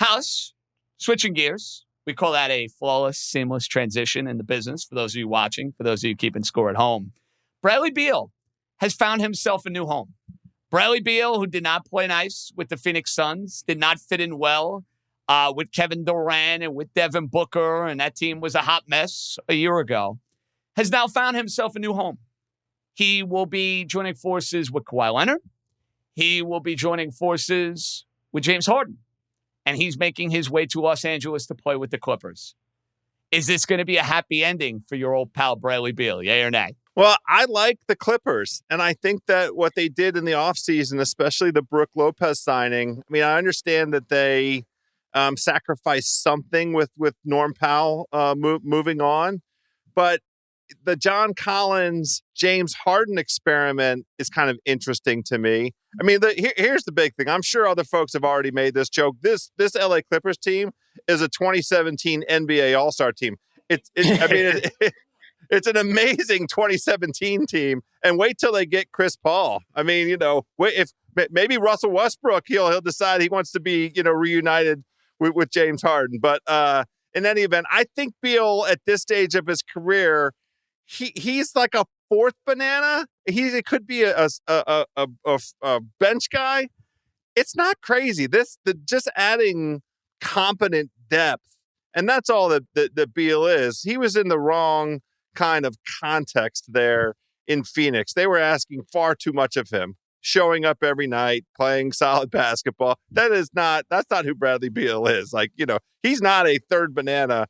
House, switching gears. We call that a flawless, seamless transition in the business for those of you watching, for those of you keeping score at home. Bradley Beal has found himself a new home. Bradley Beal, who did not play nice with the Phoenix Suns, did not fit in well with Kevin Durant and with Devin Booker, and that team was a hot mess a year ago, has now found himself a new home. He will be joining forces with Kawhi Leonard. He will be joining forces with James Harden. And he's making his way to Los Angeles to play with the Clippers. Is this going to be a happy ending for your old pal Bradley Beal, yay or nay? Well, I like the Clippers, and I think that what they did in the offseason, especially the Brook Lopez signing, I mean, I understand that they sacrificed something with Norm Powell moving on, but the John Collins, James Harden experiment is kind of interesting to me. I mean, here's the big thing. I'm sure other folks have already made this joke. This LA Clippers team is a 2017 NBA All-Star team. It's an amazing 2017 team. And wait till they get Chris Paul. I mean, if maybe Russell Westbrook, he'll decide he wants to be, reunited with James Harden. But in any event, I think Beal at this stage of his career, he's like a fourth banana. It could be a bench guy. It's not crazy. Just adding competent depth, and that's all that Beal is. He was in the wrong kind of context there in Phoenix. They were asking far too much of him, showing up every night, playing solid basketball. That's not who Bradley Beal is. He's not a third banana.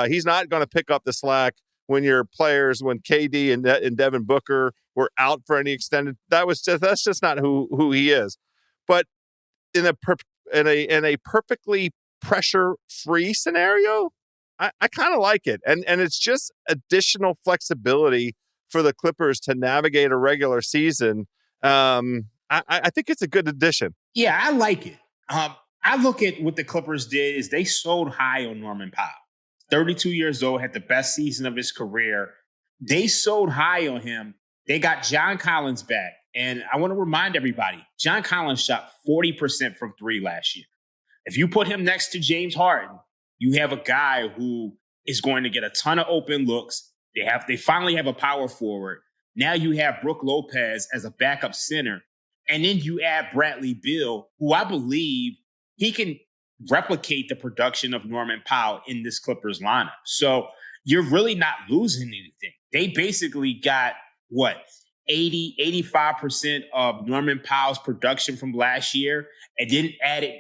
He's not going to pick up the slack when KD and Devin Booker were out for any extended. That's just not who he is. But in a perfectly pressure-free scenario, I kind of like it. And it's just additional flexibility for the Clippers to navigate a regular season. I think it's a good addition. Yeah, I like it. I look at what the Clippers did is they sold high on Norman Powell. 32 years old, had the best season of his career. They sold high on him. They got John Collins back. And I want to remind everybody, John Collins shot 40% from three last year. If you put him next to James Harden, you have a guy who is going to get a ton of open looks. They finally have a power forward. Now you have Brook Lopez as a backup center. And then you add Bradley Beal, who I believe he can replicate the production of Norman Powell in this Clippers lineup. So you're really not losing anything. They basically got 85% of Norman Powell's production from last year and then added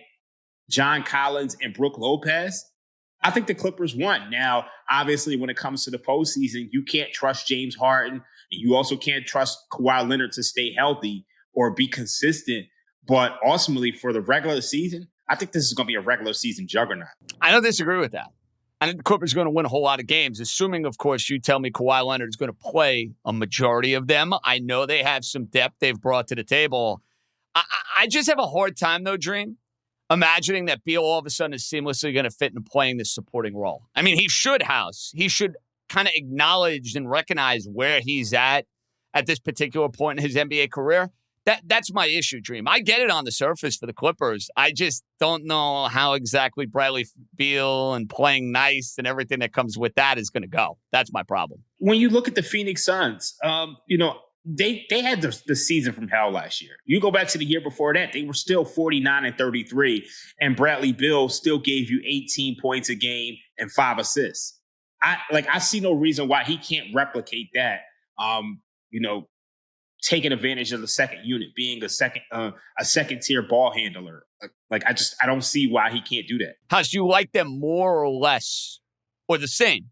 John Collins and Brook Lopez. I think the Clippers won. Now, obviously, when it comes to the postseason, you can't trust James Harden, and you also can't trust Kawhi Leonard to stay healthy or be consistent. But ultimately, for the regular season, I think this is going to be a regular season juggernaut. I don't disagree with that. I think the Clippers are going to win a whole lot of games, assuming, of course, you tell me Kawhi Leonard is going to play a majority of them. I know they have some depth they've brought to the table. I just have a hard time, though, Dream, imagining that Beal all of a sudden is seamlessly going to fit into playing this supporting role. I mean, he should kind of acknowledge and recognize where he's at this particular point in his NBA career. That's my issue, Dream. I get it on the surface for the Clippers. I just don't know how exactly Bradley Beal and playing nice and everything that comes with that is going to go. That's my problem. When you look at the Phoenix Suns, they had the season from hell last year. You go back to the year before that, they were still 49-33, and Bradley Beal still gave you 18 points a game and 5 assists. I see no reason why he can't replicate that. Taking advantage of the second unit, being a second tier ball handler. I don't see why he can't do that. How do you like them more or less or the same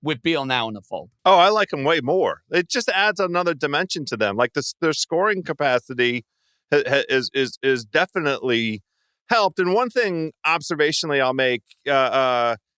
with Beal now in the fold? Oh, I like them way more. It just adds another dimension to them. Like their scoring capacity is definitely helped. And one thing observationally I'll make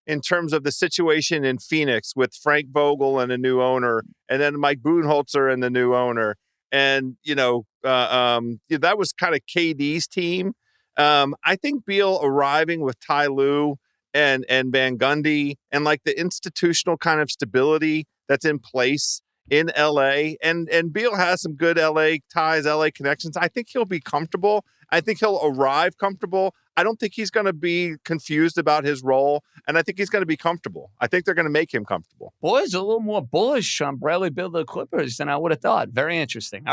in terms of the situation in Phoenix with Frank Vogel and a new owner, and then Mike Budenholzer and the new owner. And, that was kind of KD's team. I think Beal arriving with Ty Lue and Van Gundy and like the institutional kind of stability that's in place in LA. And Beal has some good LA ties, LA connections. I think he'll be comfortable. I think he'll arrive comfortable. I don't think he's going to be confused about his role, and I think he's going to be comfortable. I think they're going to make him comfortable. Boys, a little more bullish on Bradley Beal to the Clippers than I would have thought. Very interesting.